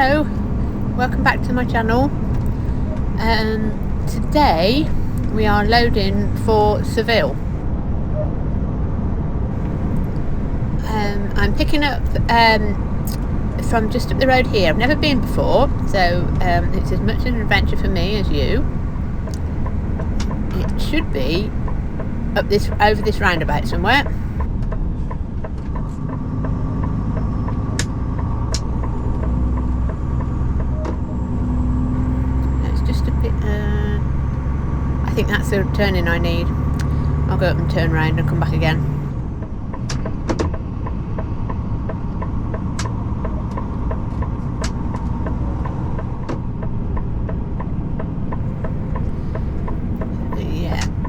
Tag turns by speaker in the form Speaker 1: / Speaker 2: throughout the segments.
Speaker 1: Hello, welcome back to my channel. Today we are loading for Seville. I'm picking up from just up the road here. I've never been before, so it's as much an adventure for me as you. It should be over this roundabout somewhere. It's just a bit. I think that's the turning I need. I'll go up and turn around and come back again.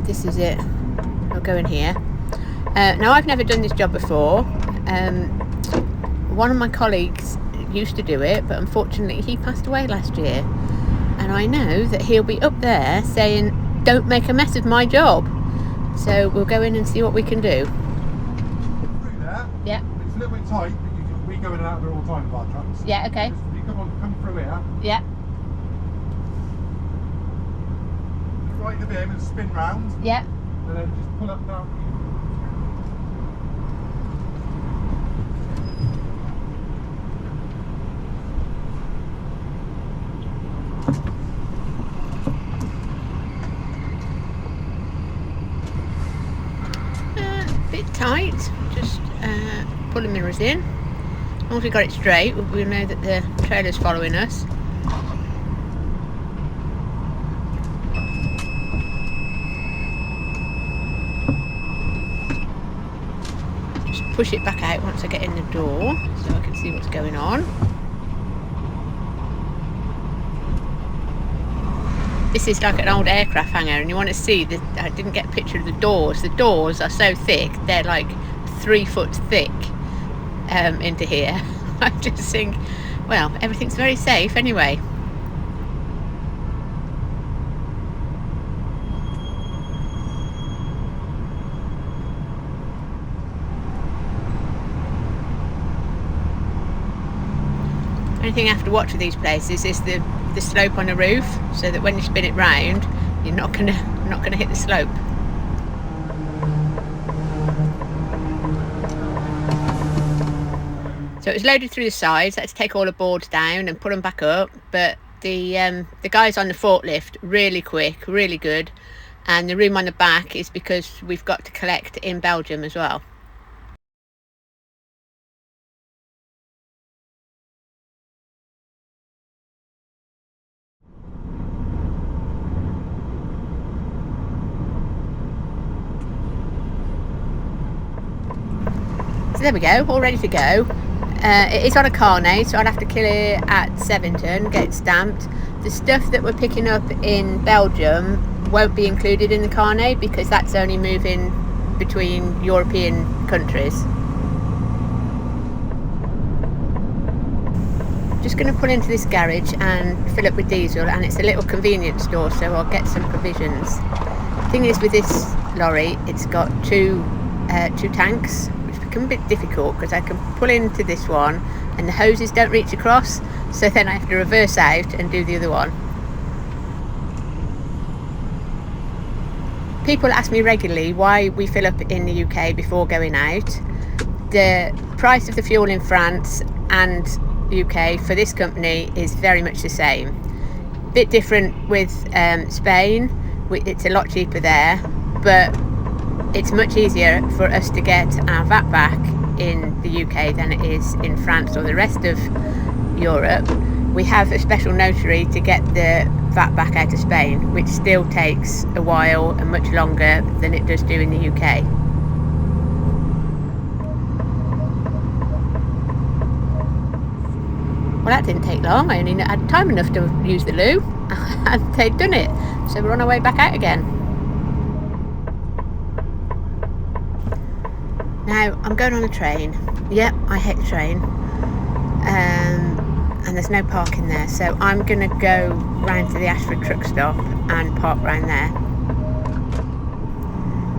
Speaker 1: This is it. I'll go in here. Now, I've never done this job before. One of my colleagues used to do it, but unfortunately he passed away last year, and I know that he'll be up there saying, don't make a mess of my job. So we'll go in and see what we can do.
Speaker 2: Through there.
Speaker 1: Yeah.
Speaker 2: It's a little bit tight, but we go in and out of there all the time with our trucks.
Speaker 1: Yeah, okay.
Speaker 2: You come through here.
Speaker 1: Yeah.
Speaker 2: Right at the end and spin round.
Speaker 1: Yeah.
Speaker 2: And then just pull up down.
Speaker 1: Bit tight. Just pull the mirrors in. As long as we got it straight, we'll know that the trailer's following us. Push it back out once I get in the door so I can see what's going on. This is like an old aircraft hangar, and you want to see that. I didn't get a picture of the doors. The doors are so thick, they're like 3 foot thick into here. I just think, well, everything's very safe anyway. Only thing I have to watch with these places is the slope on the roof, so that when you spin it round, you're not gonna hit the slope. So it's loaded through the sides. Let's take all the boards down and put them back up. But the guys on the forklift, really quick, really good, and the room on the back is because we've got to collect in Belgium as well. So there we go, all ready to go. It is on a carnet, so I'll have to kill it at Seville, get it stamped. The stuff that we're picking up in Belgium won't be included in the carnet because that's only moving between European countries. Just going to pull into this garage and fill up with diesel, and it's a little convenience store, so I'll get some provisions. The thing is, with this lorry, it's got two tanks, which become a bit difficult because I can pull into this one and the hoses don't reach across, so then I have to reverse out and do the other one. People ask me regularly why we fill up in the UK before going out. The price of the fuel in France and UK for this company is very much the same. Bit different with Spain. It's a lot cheaper there, but it's much easier for us to get our VAT back in the UK than it is in France or the rest of Europe. We have a special notary to get the VAT back out of Spain, which still takes a while and much longer than it does do in the UK. Well, that didn't take long. I only had time enough to use the loo and they'd done it. So we're on our way back out again. Now, I'm going on a train. Yep, I hate the train. And there's no parking there. So I'm going to go round to the Ashford truck stop and park round there.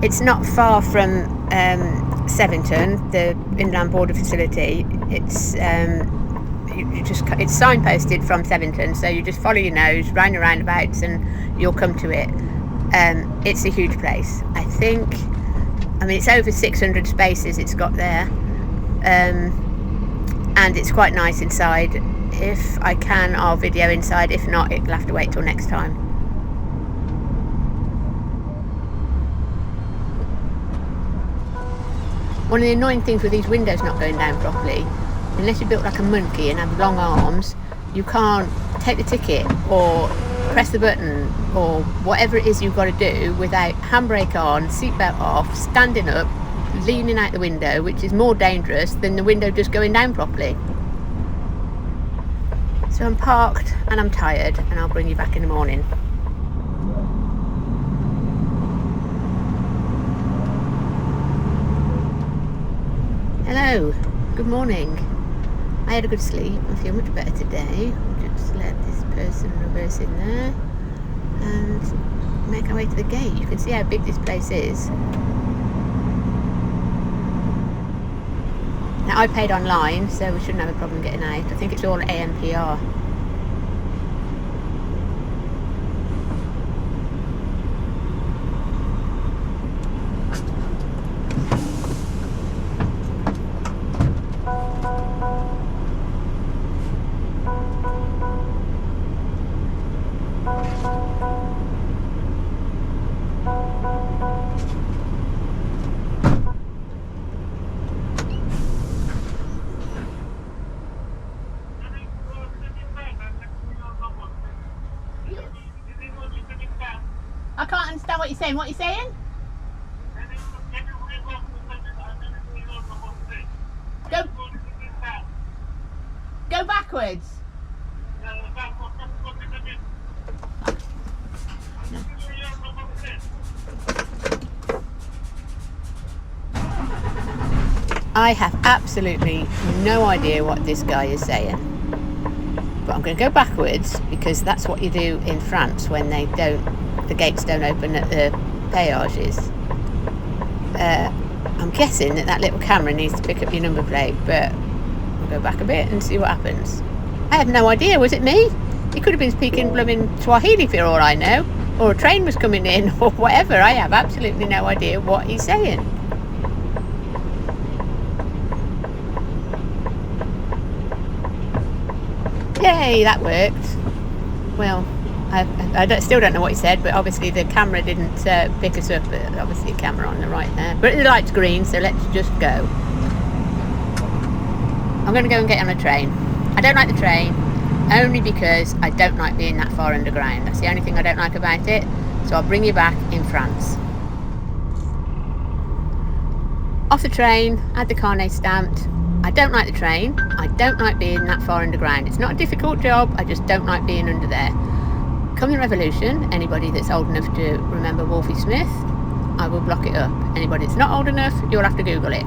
Speaker 1: It's not far from Seville, the inland border facility. It's it's signposted from Sevington, so you just follow your nose round the roundabouts and you'll come to it. It's a huge place. I mean it's over 600 spaces it's got there, and it's quite nice inside. If I can, I'll video inside. If not, it'll have to wait till next time. One of the annoying things with these windows not going down properly, unless you're built like a monkey and have long arms, you can't take the ticket or press the button or whatever it is you've got to do without handbrake on, seatbelt off, standing up, leaning out the window, which is more dangerous than the window just going down properly. So I'm parked and I'm tired, and I'll bring you back in the morning. Hello, good morning. I had a good sleep. I feel much better today. I'll just let this person reverse in there and make our way to the gate. You can see how big this place is. Now I paid online, so we shouldn't have a problem getting out. I think it's all ANPR. I can't understand what you're saying. What are you saying? Go backwards. I have absolutely no idea what this guy is saying, but I'm going to go backwards because that's what you do in France when the gates don't open at the péages. I'm guessing that little camera needs to pick up your number plate, but I'll go back a bit and see what happens. I have no idea. Was it me? He could have been speaking blooming Swahili for all I know, or a train was coming in, or whatever. I have absolutely no idea what he's saying. Yay, that worked. Well, I still don't know what he said, but obviously the camera didn't pick us up. Obviously a camera on the right there, but the light's green, so let's just go. I'm going to go and get on a train. I don't like the train only because I don't like being that far underground. That's the only thing I don't like about it. So I'll bring you back in France. Off the train, had the carnet stamped. I don't like the train. I don't like being that far underground. It's not a difficult job. I just don't like being under there. Come the revolution, anybody that's old enough to remember Wolfie Smith, I will block it up. Anybody that's not old enough, you'll have to Google it.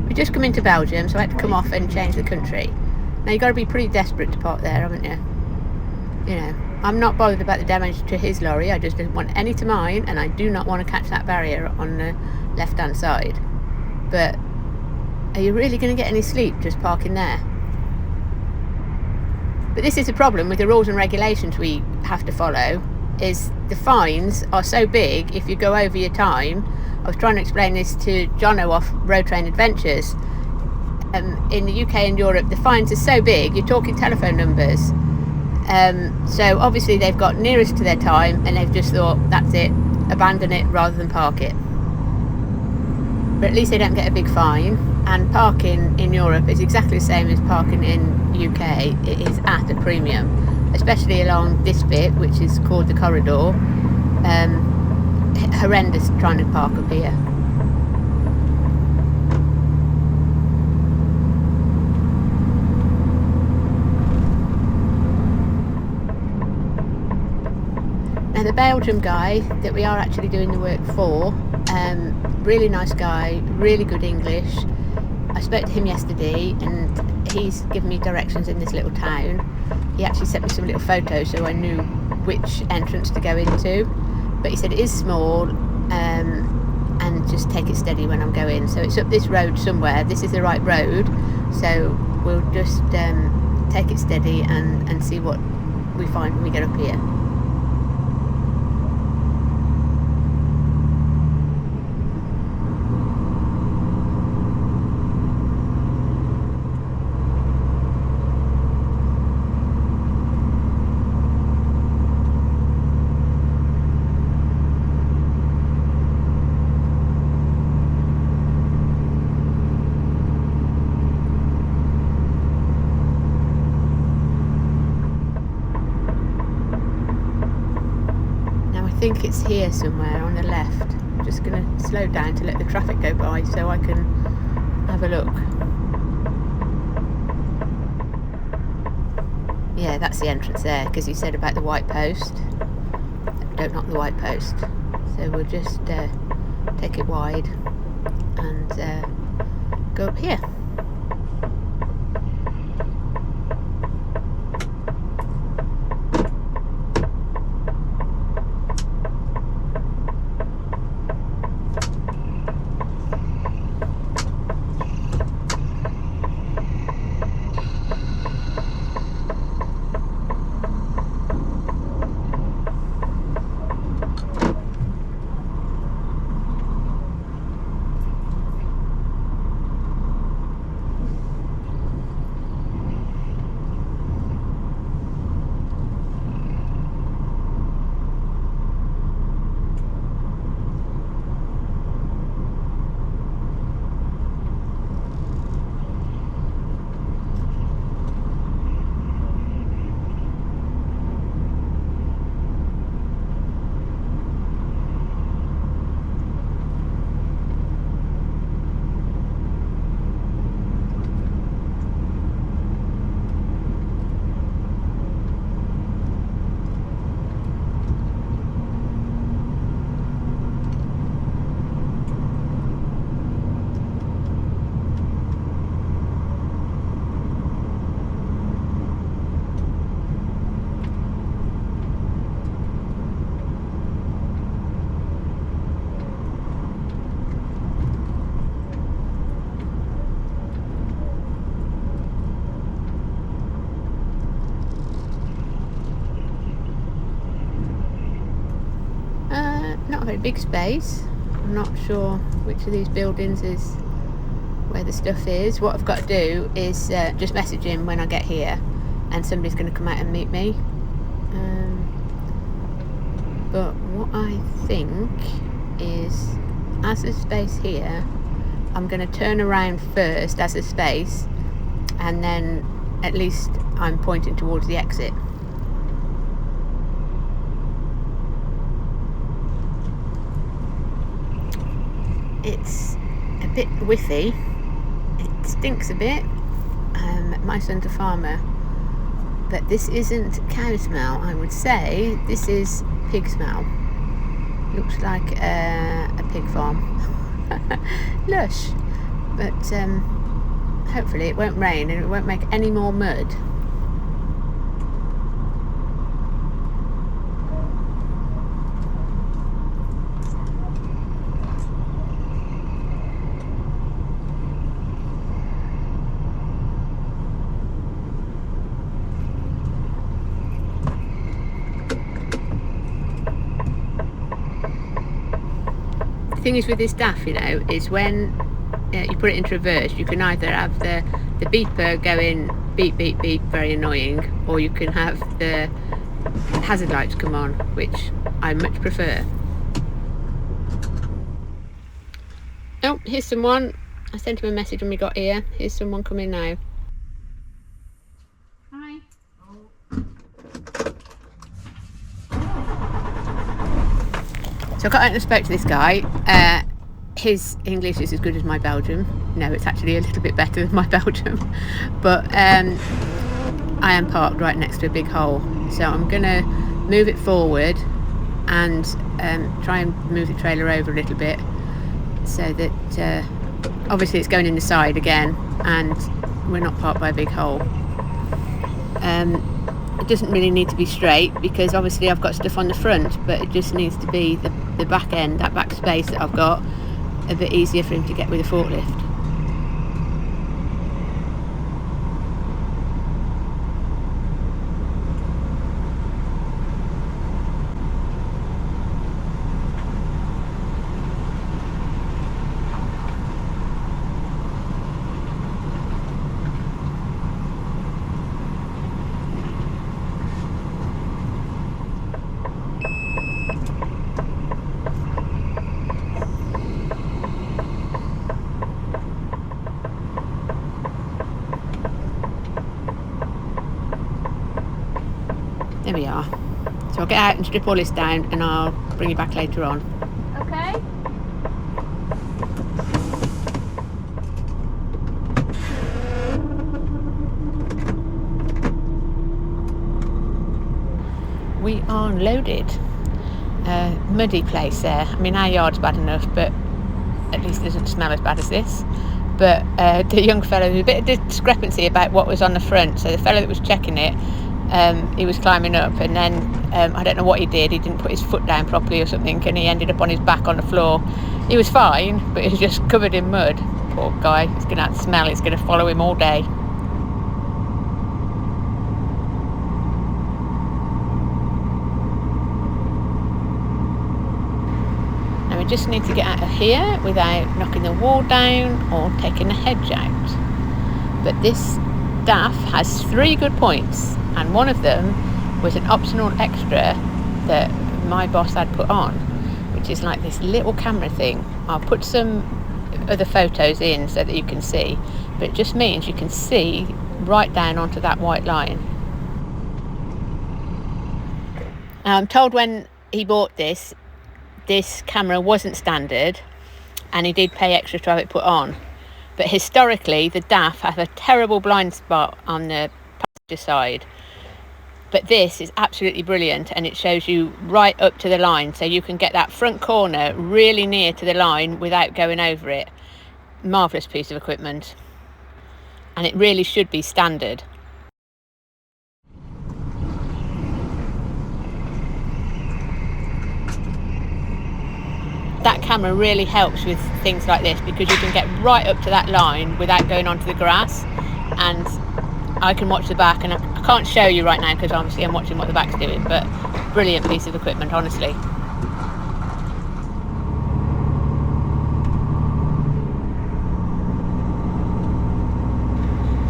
Speaker 1: We just come into Belgium, so I had to come off and change the country. Now you've got to be pretty desperate to park there, haven't you? You know, I'm not bothered about the damage to his lorry. I just don't want any to mine, and I do not want to catch that barrier on the left hand side. But are you really going to get any sleep just parking there? But this is the problem with the rules and regulations we have to follow, is the fines are so big if you go over your time. I was trying to explain this to Jono off Road Train Adventures. In the UK and Europe, the fines are so big, you're talking telephone numbers. So obviously they've got nearest to their time and they've just thought, that's it, abandon it rather than park it. But at least they don't get a big fine. And parking in Europe is exactly the same as parking in UK. It is at a premium, especially along this bit, which is called the corridor. Horrendous trying to park up here. Now the Belgium guy that we are actually doing the work for, really nice guy, really good English. I spoke to him yesterday and he's given me directions in this little town. He actually sent me some little photos so I knew which entrance to go into. but he said it is small, and just take it steady when I'm going. So it's up this road somewhere. This is the right road, so we'll just take it steady and see what we find when we get up here. I think it's here somewhere on the left. I'm just going to slow down to let the traffic go by so I can have a look. Yeah, that's the entrance there, because you said about the white post. Don't knock the white post. So we'll just take it wide and go up here. Not a very big space. I'm not sure which of these buildings is where the stuff is. What I've got to do is just message him when I get here, and somebody's going to come out and meet me. But what I think is, as there's space here, I'm going to turn around first as a space, and then at least I'm pointing towards the exit. It's a bit whiffy, it stinks a bit. My son's a farmer, but this isn't cow smell, I would say. This is pig smell. Looks like a pig farm. Lush. But hopefully it won't rain and it won't make any more mud. The thing is with this DAF, you know, is when you put it into reverse, you can either have the beeper going beep beep beep, very annoying, or you can have the hazard lights come on, which I much prefer. Oh, here's someone. I sent him a message when we got here. Here's someone coming now. Hi. So I got out and spoke to this guy. His English is as good as my Belgium. No, it's actually a little bit better than my Belgium. But I am parked right next to a big hole. So I'm going to move it forward and try and move the trailer over a little bit, so that obviously it's going in the side again and we're not parked by a big hole. it doesn't really need to be straight because obviously I've got stuff on the front, but it just needs to be the back end, that back space that I've got, a bit easier for him to get with a forklift. There we are. So I'll get out and strip all this down and I'll bring you back later on.
Speaker 3: Okay.
Speaker 1: We are loaded. Muddy place there. I mean, our yard's bad enough, but at least it doesn't smell as bad as this. But the young fellow, there was a bit of discrepancy about what was on the front. So the fellow that was checking it, he was climbing up, and then I don't know what he did. He didn't put his foot down properly or something, and he ended up on his back on the floor. He was fine, but he was just covered in mud. Poor guy. It's going to smell. It's going to follow him all day. Now we just need to get out of here without knocking the wall down or taking the hedge out. But this DAF has 3 good points, and one of them was an optional extra that my boss had put on, which is like this little camera thing. I'll put some other photos in so that you can see, but it just means you can see right down onto that white line. Now, I'm told when he bought this camera wasn't standard and he did pay extra to have it put on, but historically the DAF have a terrible blind spot on the passenger side, but this is absolutely brilliant and it shows you right up to the line, so you can get that front corner really near to the line without going over it. Marvellous piece of equipment, and it really should be standard. That camera really helps with things like this because you can get right up to that line without going onto the grass, and I can watch the back, and I can't show you right now because obviously I'm watching what the back's doing, but brilliant piece of equipment, honestly.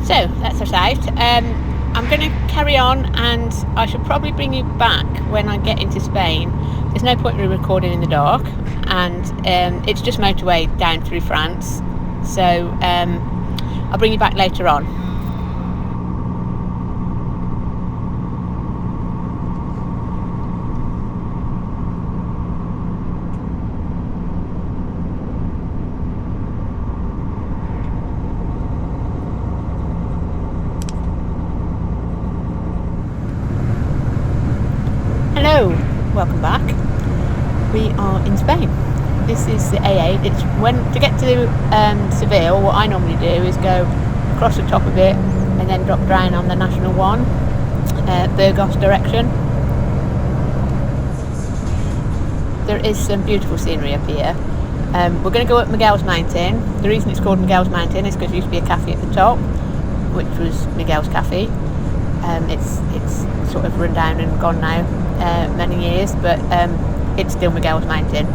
Speaker 1: So that's us out. I'm going to carry on, and I should probably bring you back when I get into Spain. There's no point in recording in the dark, and it's just motorway down through France, so I'll bring you back later on. Hello, welcome back. We are in Spain. This is the A8. It's when to get to Seville. What I normally do is go across the top of it and then drop down on the National 1, Burgos direction. There is some beautiful scenery up here. We're going to go up Miguel's Mountain. The reason it's called Miguel's Mountain is because there used to be a cafe at the top, which was Miguel's Cafe. It's sort of run down and gone now, many years, but it's still Miguel's Mountain.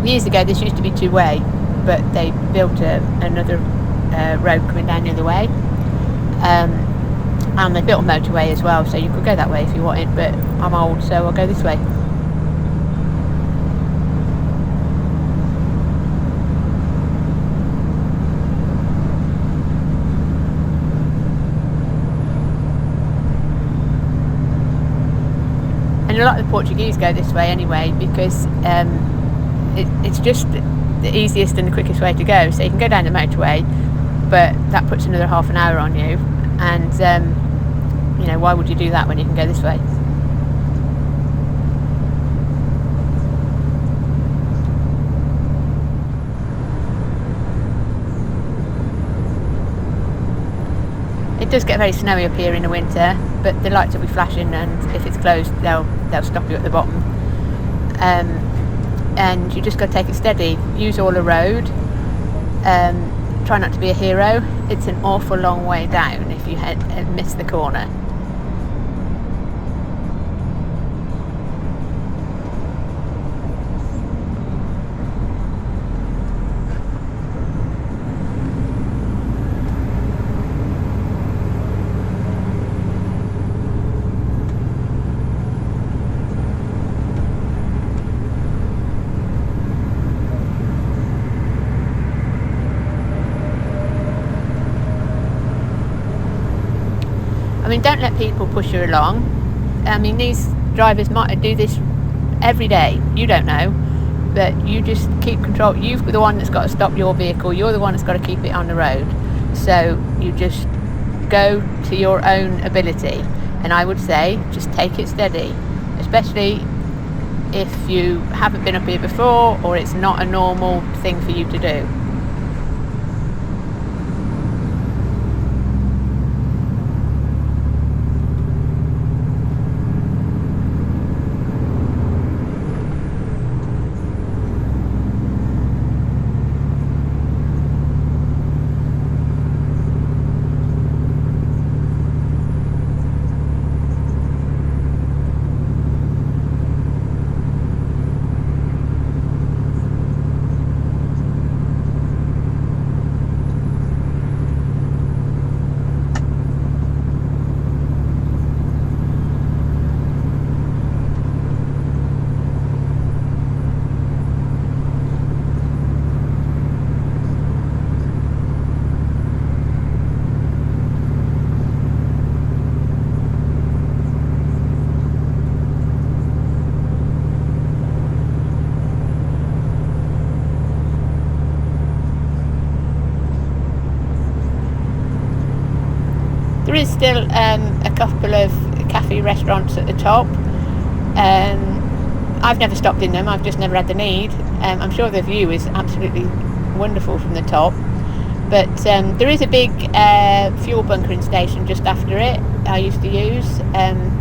Speaker 1: Years ago this used to be two-way, but they built another road coming down the other way, and they built a motorway as well, so you could go that way if you wanted, but I'm old, so I'll go this way. And a lot of the Portuguese go this way anyway, because it's just the easiest and the quickest way to go. So you can go down the motorway, but that puts another half an hour on you, and why would you do that when you can go this way? It does get very snowy up here in the winter, but the lights will be flashing, and if it's closed they'll stop you at the bottom, and you just got to take it steady, use all the road, try not to be a hero. It's an awful long way down if you miss the corner. I mean, don't let people push you along. I mean, these drivers might do this every day. You don't know, but you just keep control. You're the one that's got to stop your vehicle. You're the one that's got to keep it on the road. So you just go to your own ability. And I would say, just take it steady, especially if you haven't been up here before, or it's not a normal thing for you to do. There is still a couple of cafe restaurants at the top. I've never stopped in them, I've just never had the need. I'm sure the view is absolutely wonderful from the top, but there is a big fuel bunkering station just after it I used to use.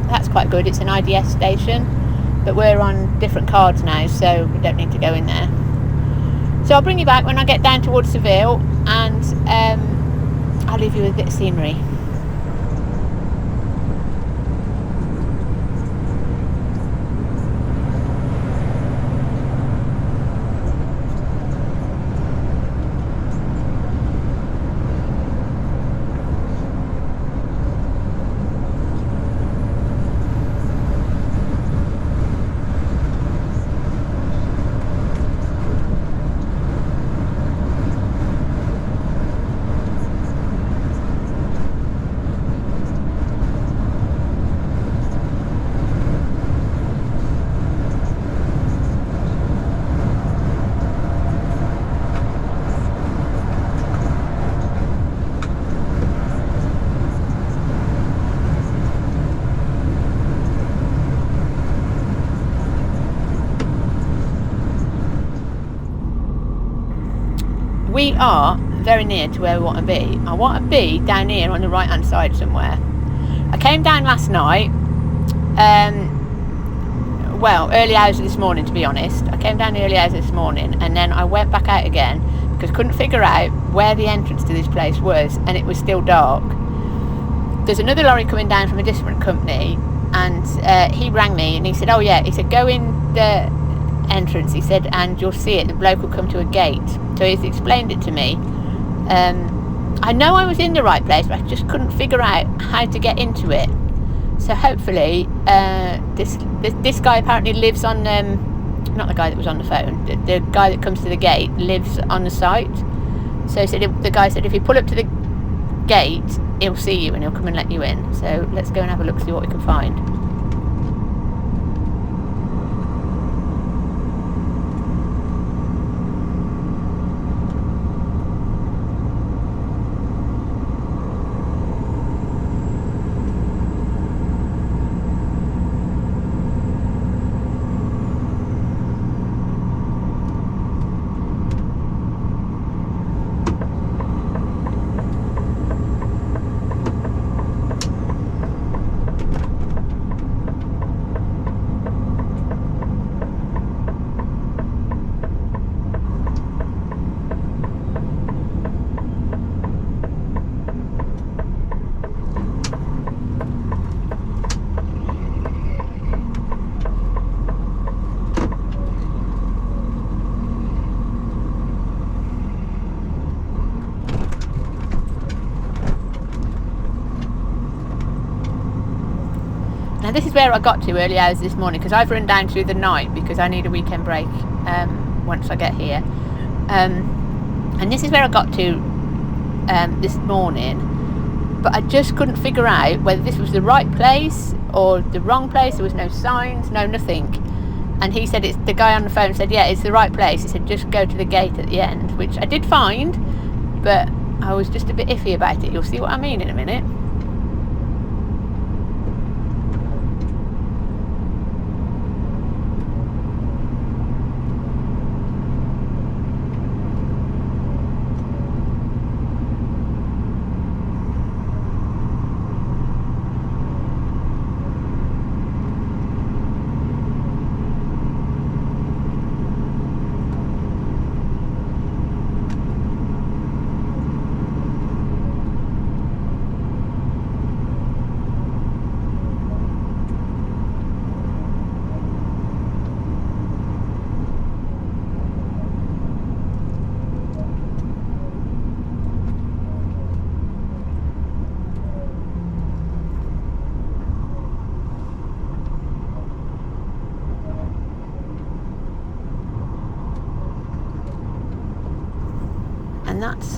Speaker 1: That's quite good. It's an IDS station, but we're on different cards now, so we don't need to go in there. So I'll bring you back when I get down towards Seville, and I'll leave you with a bit of scenery. We are very near to where we want to be. I want to be down here on the right hand side somewhere. I came down last night, early hours of this morning, to be honest. I came down the early hours of this morning, and then I went back out again because I couldn't figure out where the entrance to this place was, and it was still dark. There's another lorry coming down from a different company, and he rang me and he said, oh yeah, he said, go in the entrance, he said, and you'll see it, the bloke will come to a gate. So he's explained it to me. I know I was in the right place, but I just couldn't figure out how to get into it. So hopefully this guy apparently lives on, not the guy that was on the phone, the guy that comes to the gate lives on the site. So the guy said if you pull up to the gate, he'll see you and he'll come and let you in. So let's go and have a look, see what we can find. Now this is where I got to early hours this morning, because I've run down through the night because I need a weekend break once I get here. And this is where I got to this morning, but I just couldn't figure out whether this was the right place or the wrong place. There was no signs, no nothing. And he said, the guy on the phone said, yeah, it's the right place. He said, just go to the gate at the end, which I did find, but I was just a bit iffy about it. You'll see what I mean in a minute. And that's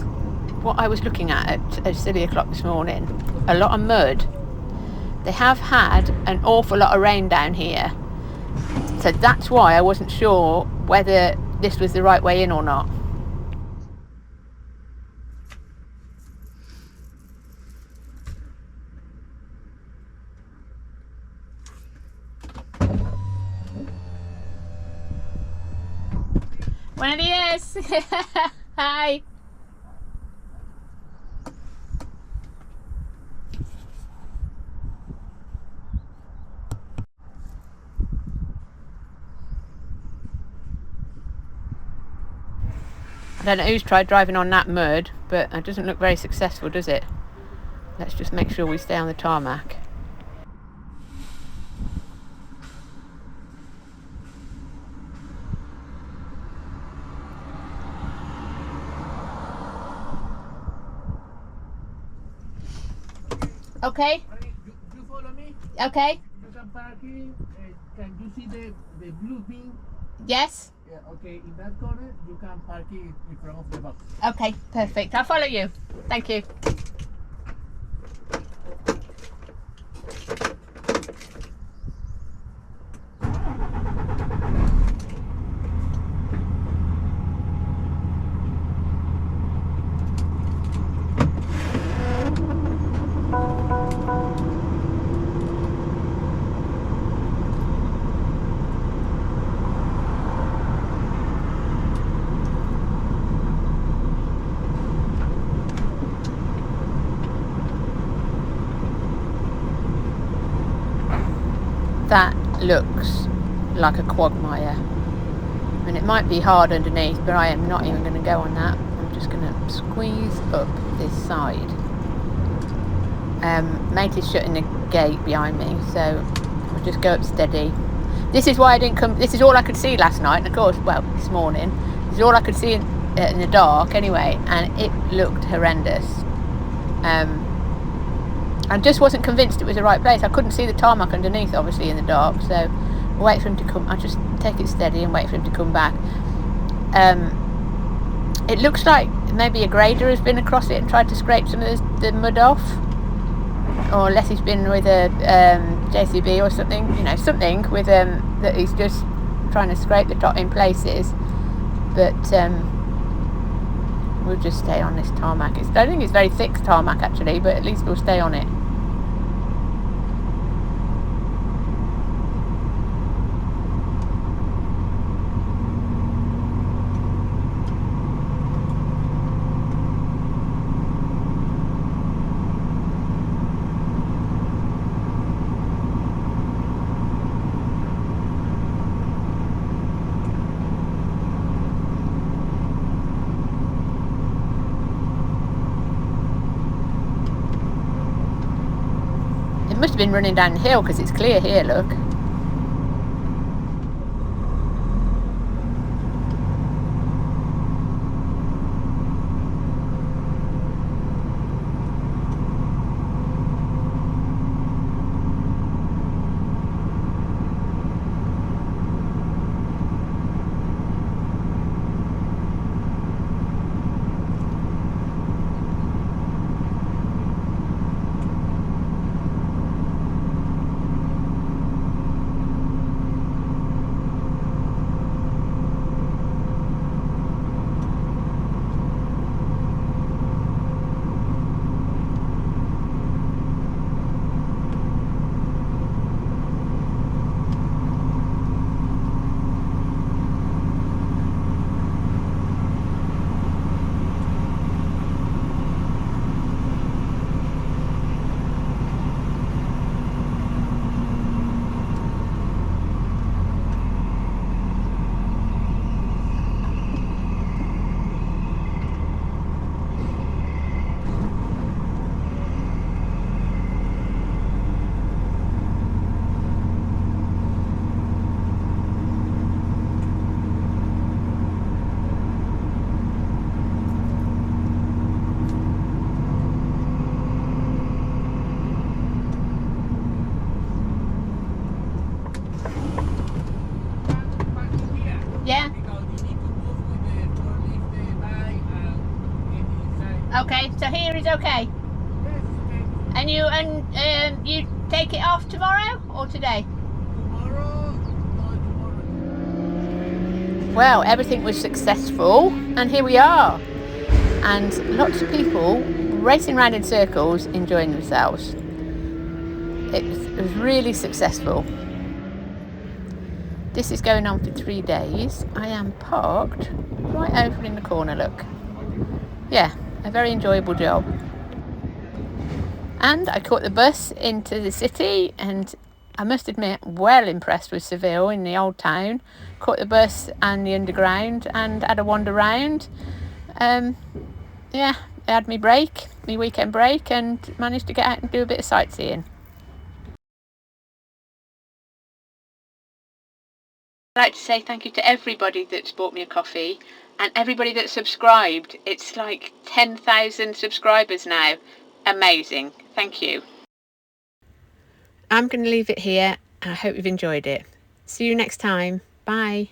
Speaker 1: what I was looking at 3 o'clock this morning. A lot of mud. They have had an awful lot of rain down here, so that's why I wasn't sure whether this was the right way in or not. Buenos días. Hi. I don't know who's tried driving on that mud, but it doesn't look very successful, does it? Let's just make sure we stay on the tarmac. Okay.
Speaker 3: You follow me?
Speaker 1: Okay.
Speaker 3: You can park here. Can you see the blue bin?
Speaker 1: Yes.
Speaker 3: Yeah, okay. In that corner, you can park it in front of the box.
Speaker 1: Okay, perfect. I'll follow you. Thank you. That looks like a quagmire. I mean, it might be hard underneath, but I am not even going to go on that. I'm just going to squeeze up this side. Mate is shutting the gate behind me, so I'll just go up steady. This is why I didn't come. This is all I could see last night, and of course, well, this morning, this is all I could see in the dark anyway, and it looked horrendous. I just wasn't convinced it was the right place. I couldn't see the tarmac underneath, obviously, in the dark, so I wait for him to come. I just take it steady and wait for him to come back. It looks like maybe a grader has been across it and tried to scrape some of the mud off, or unless he's been with a JCB or something, you know, something with that he's just trying to scrape the top in places. But we'll just stay on this tarmac. I don't think it's very thick tarmac actually, but at least we'll stay on it. It must have been running down the hill because it's clear here, look. Yeah.
Speaker 3: Because you need to move with the forklift by and get inside.
Speaker 1: Okay, so here is okay.
Speaker 3: Yes, okay.
Speaker 1: And you take it off tomorrow or today?
Speaker 3: Tomorrow, no, tomorrow.
Speaker 1: Well, everything was successful, and here we are. And lots of people racing around in circles, enjoying themselves. It was really successful. This is going on for 3 days. I am parked right over in the corner, look. Yeah, a very enjoyable job. And I caught the bus into the city, and I must admit, well impressed with Seville in the old town. Caught the bus and the underground and had a wander round. Yeah, I had my weekend break, and managed to get out and do a bit of sightseeing. I'd like to say thank you to everybody that's bought me a coffee and everybody that's subscribed. It's like 10,000 subscribers now. Amazing. Thank you. I'm going to leave it here. I hope you've enjoyed it. See you next time. Bye.